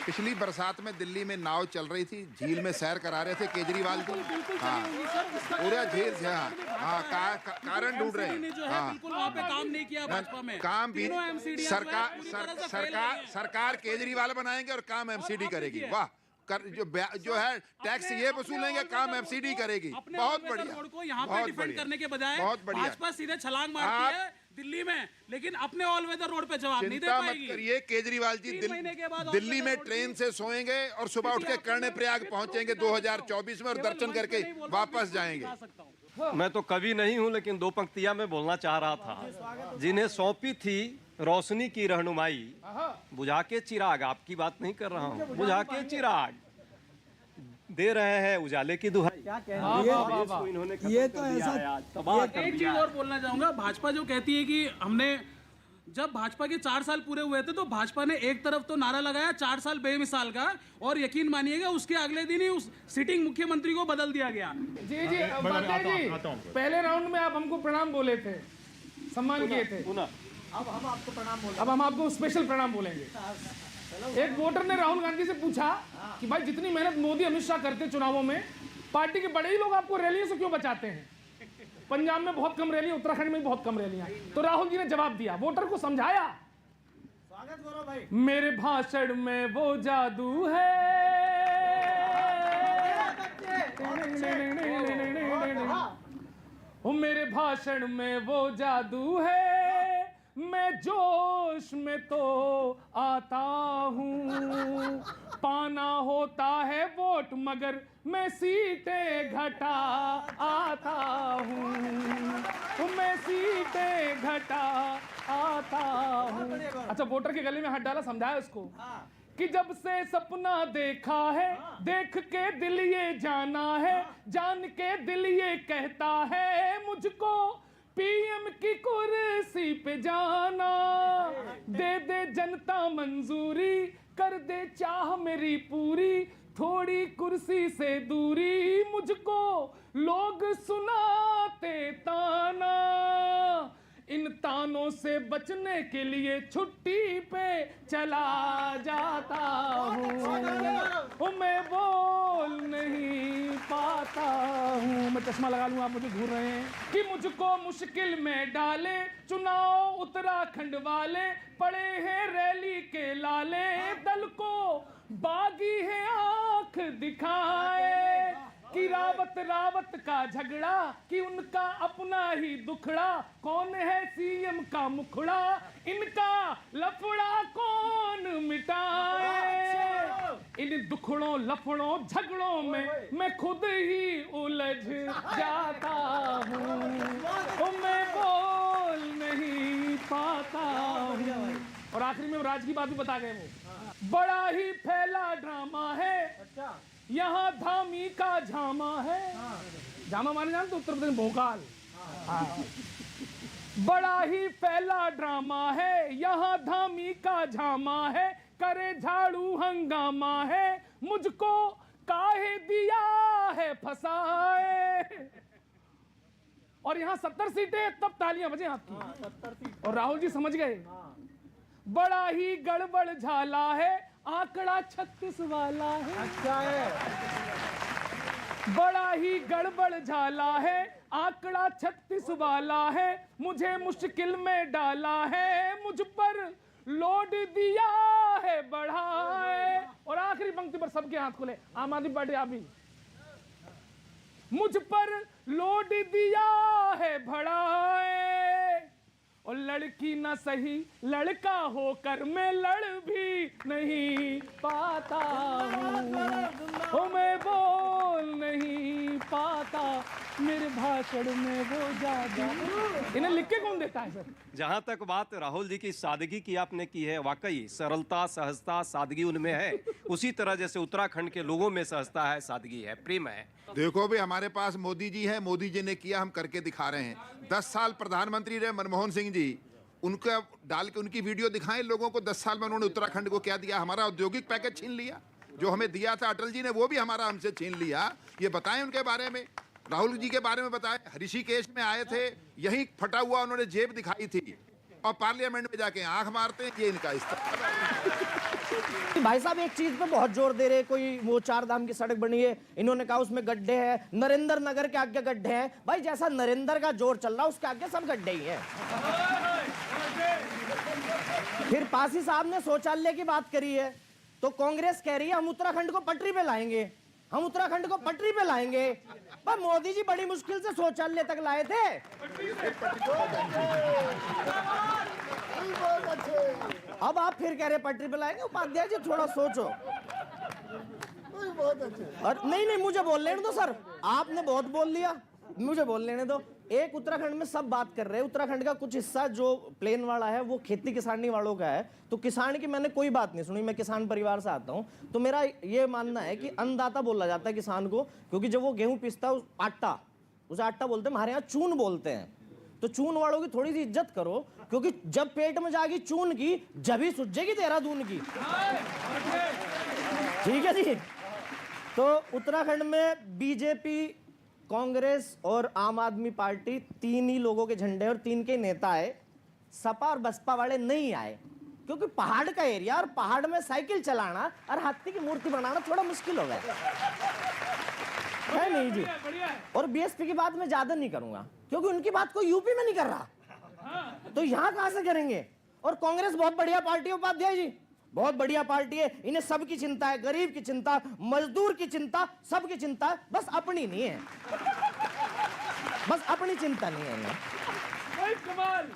पिछली बरसात में दिल्ली में नाव चल रही थी, झील में सैर करा रहे थे केजरीवाल जी। हाँ, पूरा झील से। हाँ, कारण ढूंढ रहे हैं। हाँ, बिल्कुल वहाँ पे काम नहीं किया भाजपा में। काम भी सरकार केजरीवाल बनाएंगे और काम एमसीडी करेगी। वाह, जो है टैक्स ये वसूलेंगे, काम एमसीडी करेगी। बहुत बढ़िया। रोड को यहाँ पे डिफेंड करने के बजाय भाजपा सीधे छलांग मारती है दिल्ली में, लेकिन अपने ऑल वेदर रोड पे जवाब नहीं दे पाएगी। चिंता मत करिए, केजरीवाल जी दिल्ली में ट्रेन से सोएंगे और सुबह उठ के कर्णप्रयाग पहुंचेंगे 2024 में और दर्शन करके वापस जाएंगे। मैं तो कवि नहीं हूं, लेकिन दो पंक्तियां मैं बोलना चाह रहा था। जिन्हें सौंपी थी रोशनी की रहनुमाई, बुझा के चिराग, आपकी बात नहीं कर रहा हूं, बुझा के चिराग दे रहे हैं उजाले की दुहाई। क्या कह रहे हैं? ये तो ऐसा। एक चीज और बोलना चाहूंगा, भाजपा जो कहती है कि हमने, जब भाजपा के 4 साल पूरे हुए थे तो भाजपा ने एक तरफ तो नारा लगाया 4 साल बेमिसाल का, और यकीन मानिएगा उसके अगले दिन ही उस सिटिंग मुख्यमंत्री को बदल दिया गया। जी जी, पहले राउंड में आप हमको प्रणाम बोले थे, सम्मान किए थे, अब हम आपको प्रणाम बोलेंगे। अब हम आपको स्पेशल प्रणाम बोलेंगे। एक वोटर ने राहुल गांधी से पूछा कि भाई जितनी मेहनत मोदी अमित शाह करते चुनावों में, पार्टी के बड़े ही लोग आपको रैलियों से क्यों बचाते हैं? पंजाब में बहुत कम रैली, उत्तराखंड में भी बहुत कम रैलियां। तो राहुल जी ने जवाब दिया, वोटर को समझाया। स्वागत करो भाई। मेरे भाषण में वो जादू है, मेरे भाषण में वो जादू है, मैं जोश में तो आता हूँ, पाना होता है वोट मगर मैं सीटें घटा आता हूँ, मैं सीटें घटा आता हूँ। अच्छा, वोटर के गले में हाथ डाला, समझाया उसको कि जब से सपना देखा है, देख के दिल ये जाना है, जान के दिल ये कहता है मुझको पीएम की कुर्सी पे जाना, दे दे जनता मंजूरी, कर दे चाह मेरी पूरी, थोड़ी कुर्सी से दूरी, मुझको लोग सुनाते ताना, इन तानों से बचने के लिए छुट्टी पे चला जाता हूँ, मैं बोल नहीं पाता हूँ। मैं चश्मा लगा लूँ, आप मुझे घूर रहे हैं। कि मुझको मुश्किल में डाले चुनाव उत्तराखंड वाले, पड़े हैं रैली के लाले, दल को बागी है आंख दिखाए, कि रावत का झगड़ा, कि उनका अपना ही दुखड़ा, कौन है सीएम का मुखड़ा, इनका लफड़ा कौन मिटाए, इन दुखड़ों लफड़ों झगड़ों में मैं खुद ही उलझ जाता हूँ, मैं बोल नहीं पाता हूँ। और आखिरी में राज की बात भी बता गए वो, बड़ा ही फैला ड्रामा है, यहाँ धामी का झामा है। झामा माने जानते, उत्तर प्रदेश भोकाल। बड़ा ही फैला ड्रामा है, यहाँ धामी का झामा है, करे झाड़ू हंगामा है, मुझको काहे दिया है फसाए। और यहाँ 70 सीटें, तब तालियां बजे आपकी। और राहुल जी समझ गए, बड़ा ही गड़बड़ झाला है, आंकड़ा 36 वाला है। अच्छा है, बड़ा ही गड़बड़ झाला है, आंकड़ा 36 वाला है, मुझे मुश्किल में डाला है, मुझ पर लोड दिया है बढ़ाए। और आखिरी पंक्ति पर सबके हाथ खुले, आम आदमी पार्टी आप भी, मुझ पर लोड दिया है बढ़ाए, और लड़की ना सही लड़का होकर मैं लड़ भी नहीं पाता हूँ, मैं बोल नहीं पाता, मेरे भाषण में वो जादू। इन्हें लिख के कौन देता है सर? जहां तक बात राहुल जी की सादगी की आपने की है, वाकई सरलता, सहजता, सादगी उनमें है, उसी तरह जैसे उत्तराखंड के लोगों में सहजता है, सादगी है, प्रेम है। देखो भी हमारे पास मोदी जी है, मोदी जी ने किया, हम करके दिखा रहे हैं। 10 साल प्रधानमंत्री रहे मनमोहन सिंह जी, उनका डाल के उनकी वीडियो दिखाएं लोगों को। 10 साल में उन्होंने उत्तराखंड को क्या दिया? हमारा औद्योगिक पैकेज छीन लिया, जो हमें दिया था अटल जी ने, वो भी हमारा हमसे छीन लिया। ये बताएं उनके बारे में, राहुल जी के बारे में बताएं। ऋषिकेश में आए थे, यहीं फटा हुआ उन्होंने जेब दिखाई थी, और पार्लियामेंट में जाके आंख मारते हैं। ये इनका इस्तेमाल। भाई साहब एक चीज पे बहुत जोर दे रहे, कोई वो 4 धाम की सड़क बनी है, इन्होंने कहा उसमें गड्ढे हैं, नरेंद्र नगर के आगे गड्ढे हैं। भाई जैसा नरेंद्र का जोर चल रहा है उसके आगे सब गड्ढे ही हैं। फिर पासी साहब ने शौचालय की बात करी है, तो कांग्रेस कह रही है हम उत्तराखंड को पटरी पे लाएंगे, हम उत्तराखंड को पटरी पे लाएंगे। पर मोदी जी बड़ी मुश्किल से शौचालय तक लाए थे। अब आप फिर कह रहे पटरी पे लाएंगे। उपाध्याय जी थोड़ा सोचो। और नहीं मुझे बोल लेने दो सर, आपने बहुत बोल लिया, मुझे बोल लेने दो। एक उत्तराखंड में सब बात कर रहे हैं, उत्तराखंड का कुछ हिस्सा जो प्लेन वाला है वो खेती किसानी वालों का है, तो किसान की मैंने कोई बात नहीं सुनी। मैं किसान परिवार से आता हूं, तो मेरा ये मानना है कि अन्नदाता बोला जाता है किसान को, क्योंकि जब वो गेहूं पिसता है आटा, उसे आटा बोलते हैं, हमारे यहाँ चून बोलते हैं। तो चून वालों की थोड़ी सी इज्जत करो, क्योंकि जब पेट में जाएगी चून की जब ही सुझेगी देहरादून की। ठीक है जी। तो उत्तराखंड में बीजेपी, कांग्रेस और आम आदमी पार्टी 3 ही लोगों के झंडे और 3 के नेता आए। सपा और बसपा वाले नहीं आए, क्योंकि पहाड़ का एरिया और पहाड़ में साइकिल चलाना और हाथी की मूर्ति बनाना थोड़ा मुश्किल हो गया है। नहीं जी। और बीएसपी की बात मैं ज्यादा नहीं करूंगा, क्योंकि उनकी बात कोई यूपी में नहीं कर रहा, तो यहां कहां से करेंगे। और कांग्रेस बहुत बढ़िया पार्टी है उपाध्याय जी, बहुत बढ़िया पार्टी है। इन्हें सबकी चिंता है, गरीब की चिंता, मजदूर की चिंता, सबकी चिंता है, बस अपनी नहीं है, बस अपनी चिंता नहीं है इन्हें। कमाल।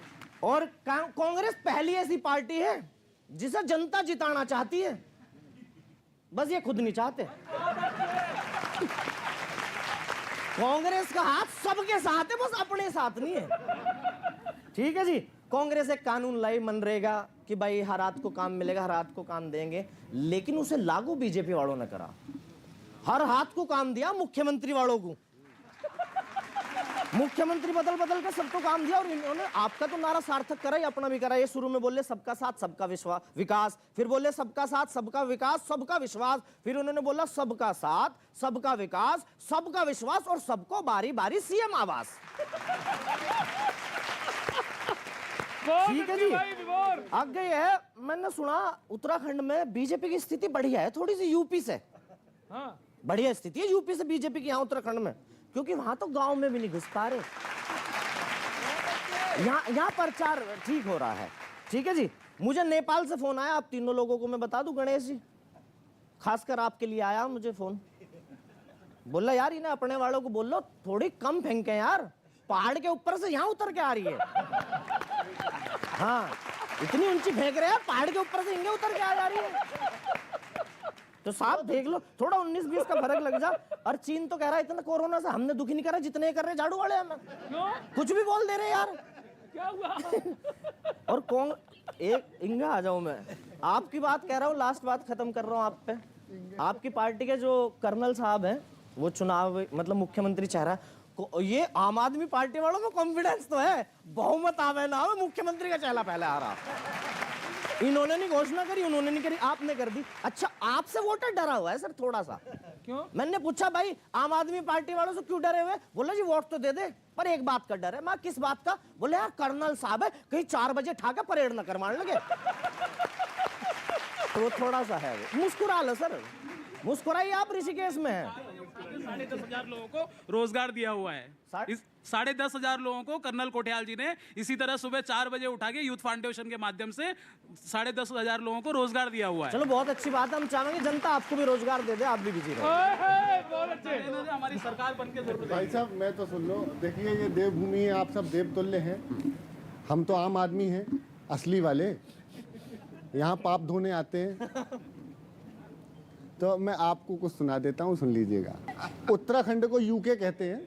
और कांग्रेस पहली ऐसी पार्टी है जिसे जनता जिताना चाहती है, बस ये खुद नहीं चाहते। कांग्रेस का हाथ सबके साथ है, बस अपने साथ नहीं है। ठीक है जी। कांग्रेस एक कानून लाई मनरेगा कि भाई हर रात को काम मिलेगा, हर रात को काम देंगे, लेकिन उसे लागू बीजेपी वालों ने करा। हर हाथ को काम दिया मुख्यमंत्री वालों को, मुख्यमंत्री बदल बदल के सबको काम दिया। और इन्होंने आपका तो नारा सार्थक करा ही, अपना भी करा। ये शुरू में बोले सबका साथ सबका विकास, फिर बोले सबका साथ सबका विकास सबका विश्वास, फिर उन्होंने बोला सबका साथ सबका विकास सबका विश्वास और सबको बारी बारी सीएम आवास। ठीक है जी। आगे है, मैंने सुना उत्तराखंड में बीजेपी की स्थिति बढ़िया है थोड़ी सी यूपी से। हाँ। बढ़िया स्थिति है यूपी से बीजेपी की यहाँ उत्तराखंड में, क्योंकि वहां तो गांव में भी नहीं घुस पा रहे, यहाँ प्रचार ठीक हो रहा है। ठीक है जी। मुझे नेपाल से फोन आया, आप तीनों लोगों को मैं बता दूं, गणेश जी खासकर आपके लिए आया मुझे फोन। बोला यार इन्हें अपने वालों को बोल लो थोड़ी कम फेंके यार, पहाड़ के ऊपर से यहाँ उतर के आ रही है। हाँ इतनी ऊंची फेंक रहे हैं, पहाड़ के ऊपर से इंगे उतर के आ जा रही है। तो साहब देख लो, थोड़ा 19-20 का फर्क लग जा। और चीन तो कह रहा है इतना कोरोना से हमने दुखी नहीं करा जितने कर रहे झाड़ू वाले हमें। क्यों? कुछ भी बोल दे रहे यार। क्या हुआ? और कौन एक इंगा आ जाऊं मैं, आपकी बात कह रहा हूँ, लास्ट बात खत्म कर रहा हूँ आप पे। आपकी पार्टी के जो कर्नल साहब हैं वो चुनाव मतलब मुख्यमंत्री चेहरा, ये आम आदमी पार्टी वालों को कॉन्फिडेंस तो है, बहुमत आवे ना आवे मुख्यमंत्री का चेहरा पहले आ रहा। इन्होंने नहीं घोषणा करी, उन्होंने नहीं करी, आपने कर दी। अच्छा आपसे वोटर डरा हुआ है सर थोड़ा सा। क्यों? मैंने पूछा भाई आम आदमी पार्टी वालों से क्यों डरे हुए? बोले जी वोट तो दे दे, पर एक बात का डर है। मैं किस बात का? बोले यार कर्नल साहब है, कहीं 4 बजे ठाके परेड न करवाने लगे। तो थोड़ा सा है, मुस्कुरा लो सर, मुस्कुराइए आप, ऋषिकेश में है। 10,500 लोगों को रोजगार दिया हुआ है। इस 10,500 लोगों को कर्नल कोठियाल जी ने इसी तरह सुबह 4 बजे उठा के यूथ फाउंडेशन के माध्यम से 10,500 लोगों को रोजगार दिया हुआ है। चलो बहुत अच्छी बात है, हम चाहेंगे जनता आपको भी रोजगार दे दे, आप भी बिजी रहो। बहुत अच्छे। हमारी सरकार बन के जरूरत है। भाई साहब मैं तो सुन लो, देखिए ये देवभूमि है, आप सब देवतुल्य हैं, हम तो आम आदमी हैं असली वाले, यहाँ पाप धोने आते हैं। तो मैं आपको कुछ सुना देता हूँ, सुन लीजिएगा। उत्तराखंड को यूके कहते हैं,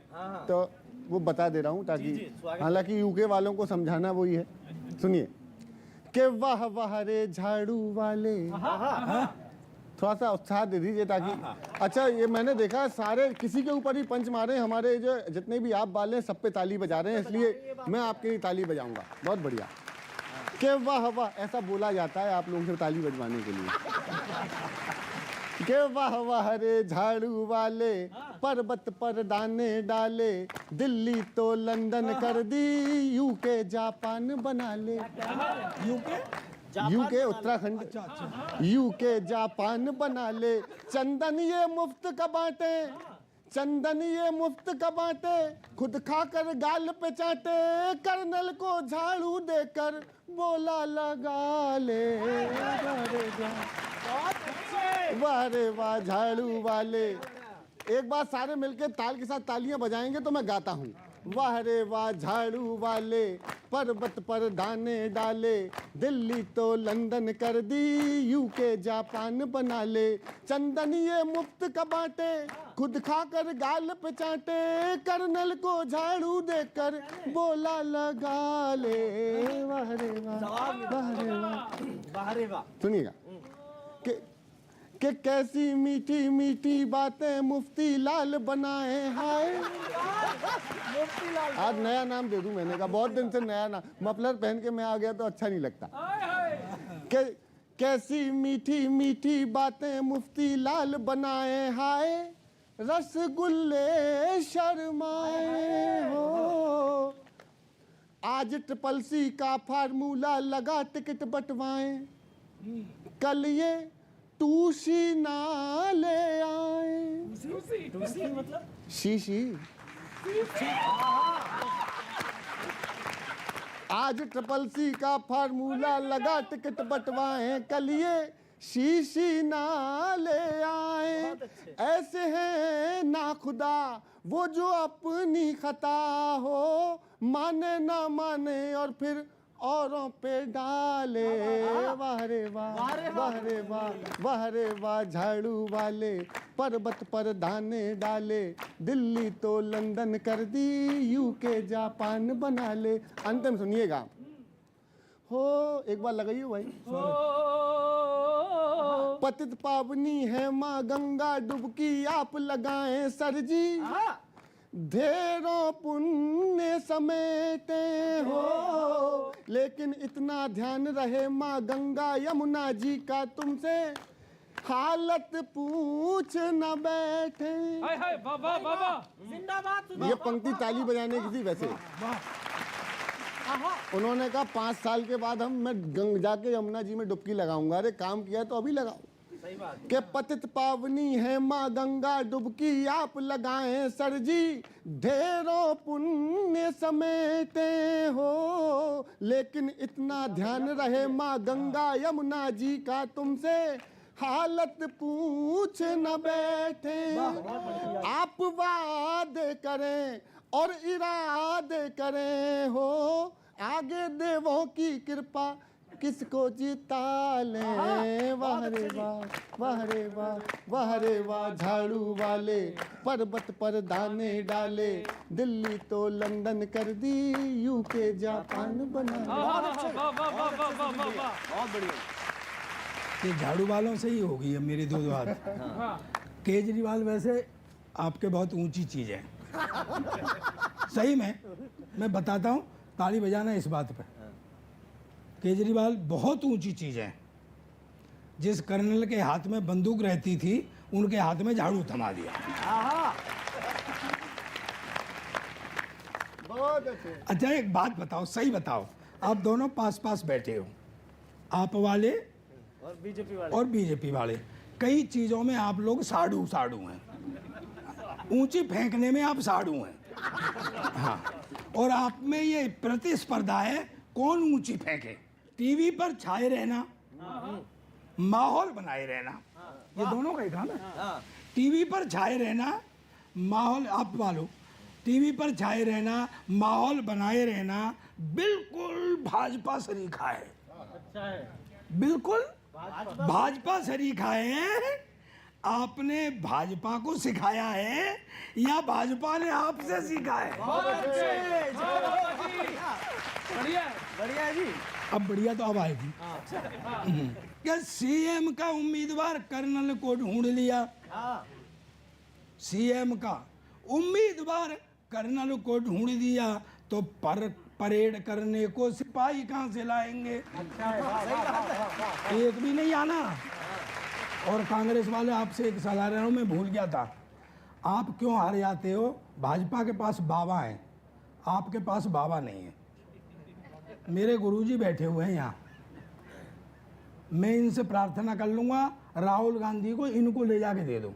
तो वो बता दे रहा हूँ ताकि, हालांकि यूके वालों को समझाना वही है। सुनिए कि वाह वाह रे झाड़ू वाले, थोड़ा सा उत्साह दे दीजिए ताकि। अच्छा ये मैंने देखा सारे किसी के ऊपर ही पंच मारे, हमारे जो जितने भी आप वाले हैं सब पे ताली बजा रहे हैं, इसलिए मैं आपके लिए ताली बजाऊंगा। बहुत बढ़िया। कि वाह वाह ऐसा बोला जाता है आप लोगों से ताली बजवाने के लिए। के वाह वाह रे झाड़ू वाले, पर्वत पर दाने डाले, दिल्ली तो लंदन कर दी, यूके जापान बना ले। यूके उत्तराखंड, यूके जापान बना ले। चंदन ये मुफ्त का बांटे, चंदन ये मुफ्त का बांटे, खुद खाकर गाल पे चाटे, कर्नल को झाड़ू देकर बोला लगा ले। वाह रे वाह झाड़ू वाले। एक बार सारे मिलके ताल के साथ तालियां बजाएंगे तो मैं गाता हूँ। वाह रे वाह झाड़ू वाले, पर्वत पर दाने डाले, दिल्ली तो लंदन कर दी, यूके जापान बना ले। चंदन ये मुफ्त का बांटे, खुद खाकर गाल पे चाटे, कर्नल को झाड़ू देकर बोला लगा ले। वाह रे वाह, वाह रे वाह, वाह रे वाह। सुनिएगा कि कैसी मीठी मीठी बातें मुफ्ती लाल बनाए। हाय आज नया नाम दे दूं, मैंने कहा बहुत दिन से नया नाम, मफलर पहन के मैं आ गया तो अच्छा नहीं लगता। कैसी मीठी मीठी बातें मुफ्ती लाल बनाए, हाय रसगुल्ले शर्माए हो। आज ट्रिपल सी का फार्मूला लगा, टिकट बंटवाएं, कल ये टूसी ना ले आए। टूसी मतलब शीशी। आज ट्रिपल सी का फार्मूला लगा, टिकट बंटवाएं, कल ये शीशी ना ले आए। ऐसे हैं ना खुदा वो जो अपनी खता हो, माने ना माने और फिर औरों पे डाले। वाह रे वाह, वाह रे वाह, वाह रे वाह झाड़ू वाले, पर्वत पर दाने डाले, दिल्ली तो लंदन कर दी, यूके जापान बना ले। अंतिम सुनिएगा हो, एक बार लगाइए भाई। पतित पावनी है माँ गंगा, डुबकी आप लगाएं सर जी, ढेरों पुण्य समेटे हो, लेकिन इतना ध्यान रहे माँ गंगा यमुना जी का तुमसे, हालत पूछ न बैठे। हाय हाय बाबा बाबा जिंदाबाद। ये पंक्ति ताली बजाने की थी वैसे। उन्होंने कहा 5 साल के बाद मैं जाके यमुना जी में डुबकी लगाऊंगा। अरे काम किया तो अभी लगाओ। सही बात। के पतित पावनी है माँ गंगा, डुबकी आप लगाएं सर जी, ढेरों पुण्य समेटे हो, लेकिन इतना ध्यान रहे माँ गंगा यमुना जी का तुमसे, हालत पूछ न बैठे। आप वादे करें और इरादे करें हो, आगे देवों की कृपा किसको जीता ले। वाह रे वाह, वाह रे वाह, वाह रे वाह झाड़ू वाले, पर्वत पर दाने डाले, दिल्ली तो लंदन कर दी, यूके जापान बना। बहुत बढ़िया। ये झाड़ू वालों से ही हो गई है मेरी दो बात। केजरीवाल वैसे आपके बहुत ऊंची चीज़ है, सही में मैं बताता हूँ, ताली बजाना इस बात पर। केजरीवाल बहुत ऊंची चीज़ है। जिस कर्नल के हाथ में बंदूक रहती थी, उनके हाथ में झाड़ू थमा दिया। बहुत अच्छे। अच्छा एक बात बताओ, सही बताओ, आप दोनों पास पास बैठे हो, आप वाले और बीजेपी वाले, कई चीज़ों में आप लोग साड़ू साड़ू हैं। ऊंची फेंकने में आप साड़ू हैं, हाँ, और आप में ये प्रतिस्पर्धा है कौन ऊंची फेंके। टीवी पर छाए रहना, माहौल बनाए रहना, ये दोनों का ही काम है। टीवी पर छाए रहना, माहौल, आप वालों टीवी पर छाए रहना, माहौल बनाए रहना, बिल्कुल भाजपा सरीखा है। बिल्कुल भाजपा सरीखा है। आपने भाजपा को सिखाया है या भाजपा ने आपसे सीखा है? बढ़िया है। बढ़िया है जी। अब बढ़िया तो अब आएगी। क्या सीएम का उम्मीदवार कर्नल को ढूंढ लिया? सीएम का उम्मीदवार कर्नल को ढूंढ दिया तो परेड करने को सिपाही कहां से लाएंगे? एक भी नहीं आना। और कांग्रेस वाले, आपसे एक सलाह रहा हूं, मैं भूल गया था, आप क्यों हार जाते हो? भाजपा के पास बाबा हैं, आपके पास बाबा नहीं है। मेरे गुरुजी बैठे हुए हैं यहाँ, मैं इनसे प्रार्थना कर लूंगा राहुल गांधी को इनको ले जाके दे दो,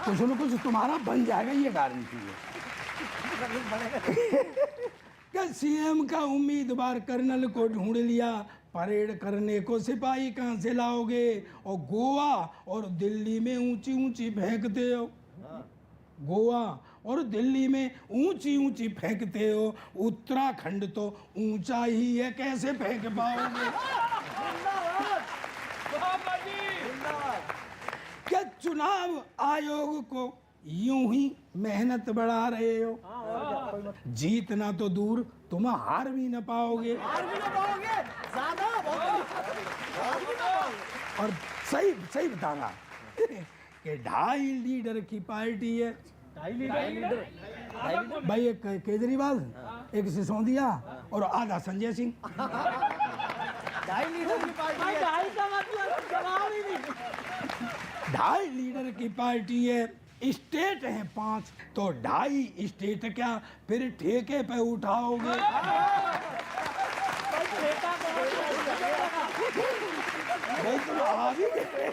कुछ न कुछ तुम्हारा बन जाएगा, ये गारंटी है। क्या सीएम का उम्मीदवार कर्नल को ढूंढ लिया, परेड करने को सिपाही कहाँ से लाओगे? और गोवा और दिल्ली में ऊंची ऊंची फेंकते हो, गोवा और दिल्ली में ऊंची ऊंची फेंकते हो, उत्तराखंड तो ऊंचा ही है, कैसे फेंक पाओगे? क्या चुनाव आयोग को यूं ही मेहनत बढ़ा रहे हो? जीतना तो दूर, तुम हार भी न पाओगे। और सही सही बताना कि 2.5 लीडर की पार्टी है। भाई एक केजरीवाल, एक सिसोदिया और आधा संजय सिंह। 2.5 लीडर की पार्टी है। 2.5 लीडर की पार्टी है, स्टेट हैं 5, तो 2.5 स्टेट क्या फिर ठेके पे उठाओगे? भाई तुम आ भी गए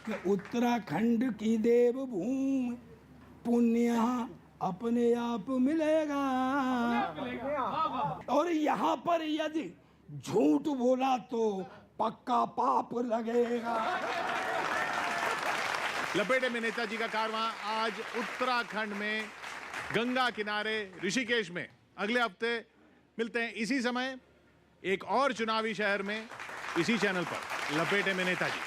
कि उत्तराखंड की देवभूमि, पुण्य यहाँ अपने आप मिलेगा। और यहाँ पर यदि झूठ बोला तो पक्का पाप लगेगा। लपेटे में नेताजी का कारवां आज उत्तराखंड में गंगा किनारे ऋषिकेश में। अगले हफ्ते मिलते हैं इसी समय एक और चुनावी शहर में, इसी चैनल पर। लपेटे में नेताजी।